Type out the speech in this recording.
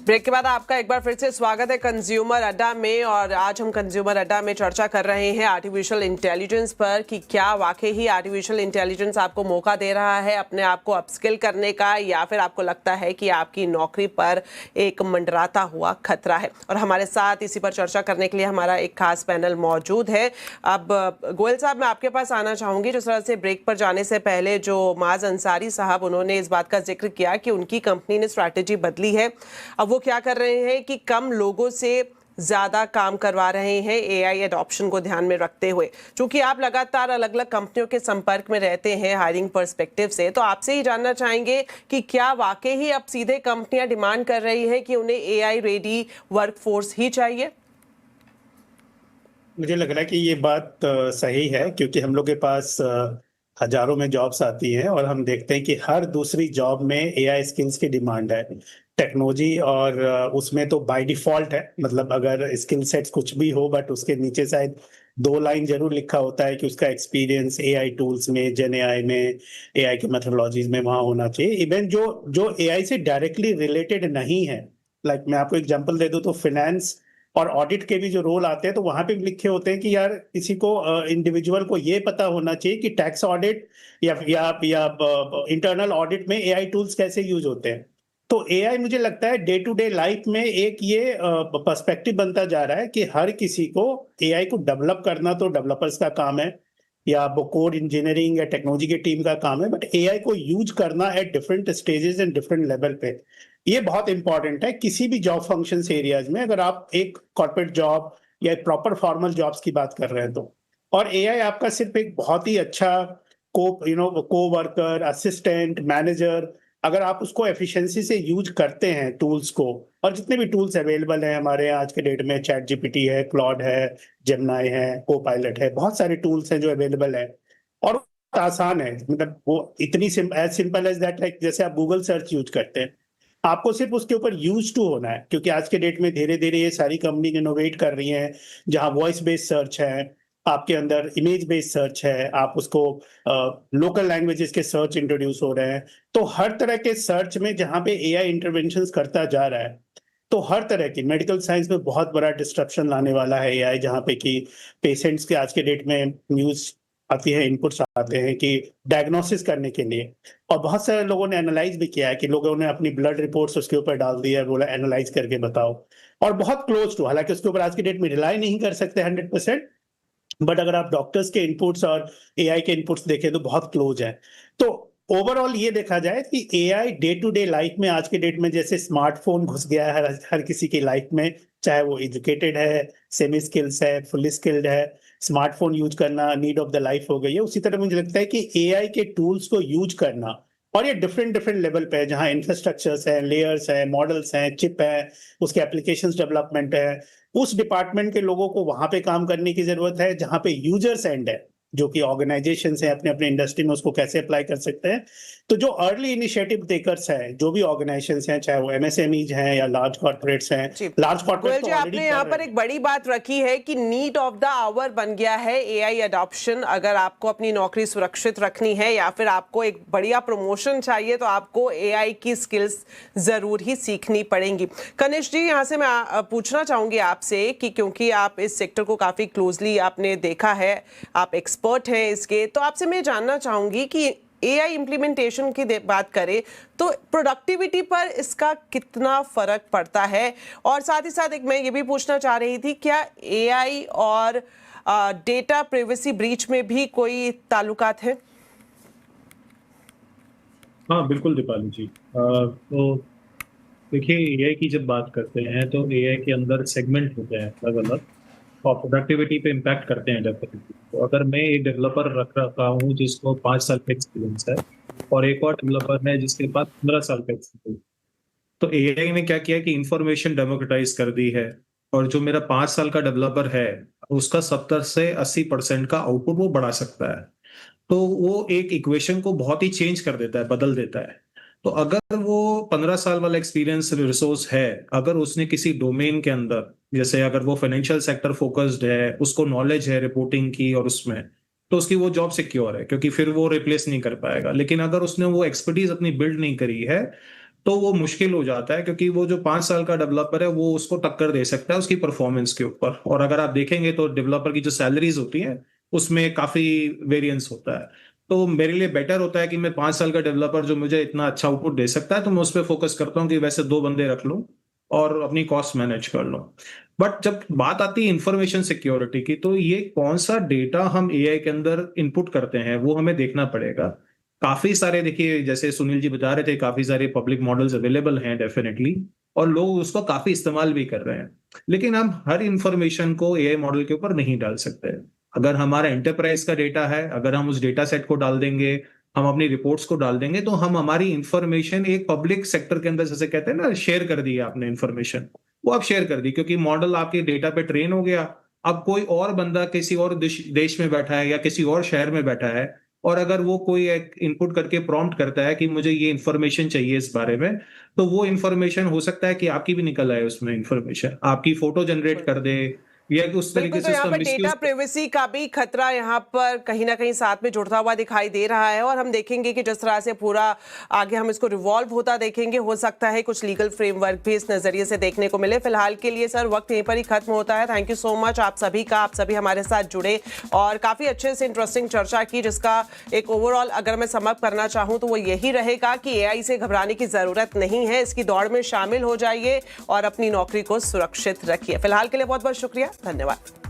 Break के बाद आपका एक बार फिर से स्वागत है कंज्यूमर अड्डा में। और आज हम कंज्यूमर अड्डा में चर्चा कर रहे हैं आर्टिफिशियल इंटेलिजेंस पर कि क्या वाकई ही आर्टिफिशियल इंटेलिजेंस आपको मौका दे रहा है अपने आप को अपस्किल करने का, या फिर आपको लगता है कि आपकी नौकरी पर एक मंडराता हुआ खतरा है। और हमारे साथ इसी पर चर्चा करने के लिए हमारा एक खास पैनल मौजूद है। अब गोयल साहब, मैं आपके पास आना चाहूंगी। जिस तरह से ब्रेक पर जाने से पहले जो माज अंसारी साहब, उन्होंने इस बात का जिक्र किया कि उनकी कंपनी ने स्ट्रैटेजी बदली है। अब वो क्या कर रहे हैं कि कम लोगों से ज्यादा काम करवा रहे हैं एआई एडॉप्शन को ध्यान में रखते हुए। क्योंकि आप लगातार अलग अलग कंपनियों के संपर्क में रहते हैं हायरिंग पर्सपेक्टिव से, तो आपसे ही जानना चाहेंगे कि क्या वाकई ही अब सीधे कंपनियां डिमांड कर रही हैं कि उन्हें एआई रेडी वर्कफोर्स ही चाहिए? मुझे लग रहा है कि ये बात सही है, क्योंकि हम लोग के पास हजारों में जॉब्स आती हैं और हम देखते हैं कि हर दूसरी जॉब में एआई स्किल्स की डिमांड है, टेक्नोलॉजी। और उसमें तो बाय डिफॉल्ट है, मतलब अगर स्किल सेट्स कुछ भी हो बट उसके नीचे शायद 2 लाइन जरूर लिखा होता है कि उसका एक्सपीरियंस एआई टूल्स में, जेन एआई में, एआई के मेथोडोलॉजीज में वहां होना चाहिए। इवन जो जो एआई से डायरेक्टली रिलेटेड नहीं है, लाइक मैं आपको एग्जांपल दे दूं तो फाइनेंस और ऑडिट के भी जो रोल आते हैं तो वहां पे भी लिखे होते हैं कि यार किसी को इंडिविजुअल को ये पता होना चाहिए कि टैक्स ऑडिट या इंटरनल ऑडिट में एआई टूल्स कैसे यूज होते हैं। तो एआई मुझे लगता है डे टू डे लाइफ में एक ये पर्सपेक्टिव बनता जा रहा है कि हर किसी को एआई को डेवलप करना तो डेवलपर्स का काम है, या वो कोड इंजीनियरिंग या टेक्नोलॉजी की टीम का काम है, बट एआई को यूज करना at different stages and different level पे ये बहुत इंपॉर्टेंट है किसी भी जॉब फंक्शंस एरियाज में। अगर आप एक कॉर्पोरेट जॉब या प्रॉपर फॉर्मल जॉब्स की बात कर रहे हैं तो, और एआई आपका सिर्फ एक बहुत ही अच्छा को वर्कर, असिस्टेंट, मैनेजर, अगर आप उसको एफिशिएंसी से यूज करते हैं टूल्स को, और जितने भी टूल्स अवेलेबल हैं हमारे आज के डेट में, चैट जीपीटी है, क्लॉड है, जेमिनी है, को पायलट है, बहुत सारे टूल्स हैं जो अवेलेबल है और आसान है। मतलब वो इतनी as simple as that, like जैसे आप गूगल सर्च यूज करते हैं, आपको सिर्फ उसके ऊपर यूज टू होना है। क्योंकि आज के डेट में धीरे धीरे ये सारी कंपनी इनोवेट कर रही हैं, जहां वॉइस बेस्ड सर्च है, आपके अंदर इमेज बेस्ड सर्च है, आप उसको लोकल लैंग्वेजेस के सर्च इंट्रोड्यूस हो रहे हैं। तो हर तरह के सर्च में जहां पे एआई इंटरवेंशंस करता जा रहा है, तो हर तरह की मेडिकल साइंस में बहुत बड़ा डिस्ट्रप्शन लाने वाला है एआई, जहां पे कि पेशेंट्स के आज के डेट में न्यूज आती है, इनपुट्स आते हैं कि डायग्नोसिस करने के लिए। और बहुत सारे लोगों ने एनालाइज भी किया है कि लोगों ने अपनी ब्लड रिपोर्ट्स उसके ऊपर डाल दी है, बोला एनालाइज करके बताओ, और बहुत क्लोज टू, हालांकि उसके ऊपर आज की डेट में रिलाई नहीं कर सकते 100%, बट अगर आप डॉक्टर्स के इनपुट्स और एआई के इनपुट्स देखें तो बहुत क्लोज है। तो ओवरऑल ये देखा जाए कि AI day to day life में आज के डेट में जैसे स्मार्टफोन घुस गया है हर किसी की लाइफ में, चाहे वो एजुकेटेड है, सेमी स्किल्स है, फुली स्किल्ड है, स्मार्टफोन यूज करना नीड ऑफ द लाइफ हो गई है। उसी तरह मुझे लगता है कि एआई के टूल्स को यूज करना, और ये डिफरेंट डिफरेंट लेवल पे है, जहां इंफ्रास्ट्रक्चर्स है, लेयर्स है, मॉडल्स हैं, चिप है, उसके एप्लीकेशंस डेवलपमेंट है, उस डिपार्टमेंट के लोगों को वहां पे काम करने की जरूरत है। जहां पे यूजर्स एंड है, जो कि ऑर्गेनाइजेशन है, अपने अपने इंडस्ट्री में उसको कैसे अप्लाई कर सकते हैं। तो जो अर्ली इनिशिएटिव टेकर्स हैं, जो भी ऑर्गेनाइजेशन हैं, चाहे वो एमएसएमईज हैं या लार्ज कॉर्पोरेट्स हैं, लार्ज कॉर्पोरेट तो आपने यहाँ पर एक बड़ी बात रखी है कि नीड ऑफ द आवर बन गया है एआई एडॉप्शन। अगर आपको अपनी नौकरी सुरक्षित रखनी है या फिर आपको एक बढ़िया प्रमोशन चाहिए, तो आपको एआई की स्किल्स जरूर ही सीखनी पड़ेंगी। कनिष्क जी, यहाँ से मैं पूछना चाहूंगी आपसे कि क्योंकि आप इस सेक्टर को काफी क्लोजली आपने देखा है, आप एक्सपर्ट हैं इसके, तो आपसे मैं जानना चाहूंगी कि एआई इम्प्लीमेंटेशन की बात करें तो प्रोडक्टिविटी पर इसका कितना फर्क पड़ता है? और साथ ही साथ एक मैं ये भी पूछना चाह रही थी, क्या एआई और डेटा प्राइवेसी ब्रीच में भी कोई ताल्लुकात है? हाँ बिल्कुल दीपाली जी। तो देखिए, एआई की जब बात करते हैं तो एआई के अंदर सेगमेंट होते हैं अलग अलग, और प्रोडक्टिविटी पे इम्पैक्ट करते हैं डेफिनेटली। तो अगर मैं एक डेवलपर रख रखा हूँ जिसको 5 साल का एक्सपीरियंस है, और एक और डेवलपर है जिसके पास 15 साल का एक्सपीरियंस, तो एआई ने क्या किया कि इंफॉर्मेशन डेमोक्रेटाइज कर दी है, और जो मेरा 5 साल का डेवलपर है उसका 70 से 80% का आउटपुट वो बढ़ा सकता है। तो वो एक इक्वेशन को बहुत ही चेंज कर देता है, बदल देता है। तो अगर वो 15 साल वाला एक्सपीरियंस रिसोर्स है, अगर उसने किसी डोमेन के अंदर, जैसे अगर वो फाइनेंशियल सेक्टर फोकस्ड है, उसको नॉलेज है रिपोर्टिंग की और उसमें, तो उसकी वो जॉब सिक्योर है, क्योंकि फिर वो रिप्लेस नहीं कर पाएगा। लेकिन अगर उसने वो एक्सपर्टीज अपनी बिल्ड नहीं करी है, तो वो मुश्किल हो जाता है, क्योंकि वो जो 5 साल का डेवलपर है वो उसको टक्कर दे सकता है उसकी परफॉर्मेंस के ऊपर। और अगर आप देखेंगे तो डेवलपर की जो सैलरीज होती हैं उसमें काफी वेरिएंस होता है। तो मेरे लिए बेटर होता है कि मैं 5 साल का डेवलपर जो मुझे इतना अच्छा आउटपुट दे सकता है तो मैं उस पर फोकस करता हूँ कि वैसे 2 बंदे रख लूँ और अपनी कॉस्ट मैनेज कर लूँ। बट जब बात आती है इंफॉर्मेशन सिक्योरिटी की, तो ये कौन सा डेटा हम एआई के अंदर इनपुट करते हैं वो हमें देखना पड़ेगा। काफी सारे, देखिए जैसे सुनील जी बता रहे थे, काफी सारे पब्लिक मॉडल्स अवेलेबल हैं डेफिनेटली, और लोग उसको काफी इस्तेमाल भी कर रहे हैं। लेकिन हम हर इंफॉर्मेशन को एआई मॉडल के ऊपर नहीं डाल सकते। अगर हमारा एंटरप्राइज का डेटा है, अगर हम उस डेटा सेट को डाल देंगे, हम अपनी रिपोर्ट्स को डाल देंगे, तो हम हमारी इंफॉर्मेशन एक पब्लिक सेक्टर के अंदर, जैसे कहते हैं ना, शेयर कर दी आपने इंफॉर्मेशन, वो आप शेयर कर दी क्योंकि मॉडल आपके डेटा पे ट्रेन हो गया। अब कोई और बंदा किसी और देश में बैठा है या किसी और शहर में बैठा है, और अगर वो कोई एक इनपुट करके प्रॉम्प्ट करता है कि मुझे ये इंफॉर्मेशन चाहिए इस बारे में, तो वो इंफॉर्मेशन हो सकता है कि आपकी भी निकल आए उसमें इंफॉर्मेशन, आपकी फोटो जनरेट कर दे या उस तरीके बिल्कुल, तो से यहाँ उसका पर मिसयूज। डेटा प्राइवेसी का भी खतरा यहाँ पर कहीं ना कहीं साथ में जुड़ता हुआ दिखाई दे रहा है, और हम देखेंगे कि जिस तरह से पूरा आगे हम इसको रिवॉल्व होता देखेंगे, हो सकता है कुछ लीगल फ्रेमवर्क भी इस नजरिए से देखने को मिले। फिलहाल के लिए सर वक्त यहीं पर ही खत्म होता है। थैंक यू सो मच आप सभी का, आप सभी हमारे साथ जुड़े और काफी अच्छे से इंटरेस्टिंग चर्चा की, जिसका एक ओवरऑल अगर मैं समअप करना चाहूँ तो वो यही रहेगा कि एआई से घबराने की जरूरत नहीं है, इसकी दौड़ में शामिल हो जाइए और अपनी नौकरी को सुरक्षित रखिए। फिलहाल के लिए बहुत बहुत शुक्रिया, धन्यवाद।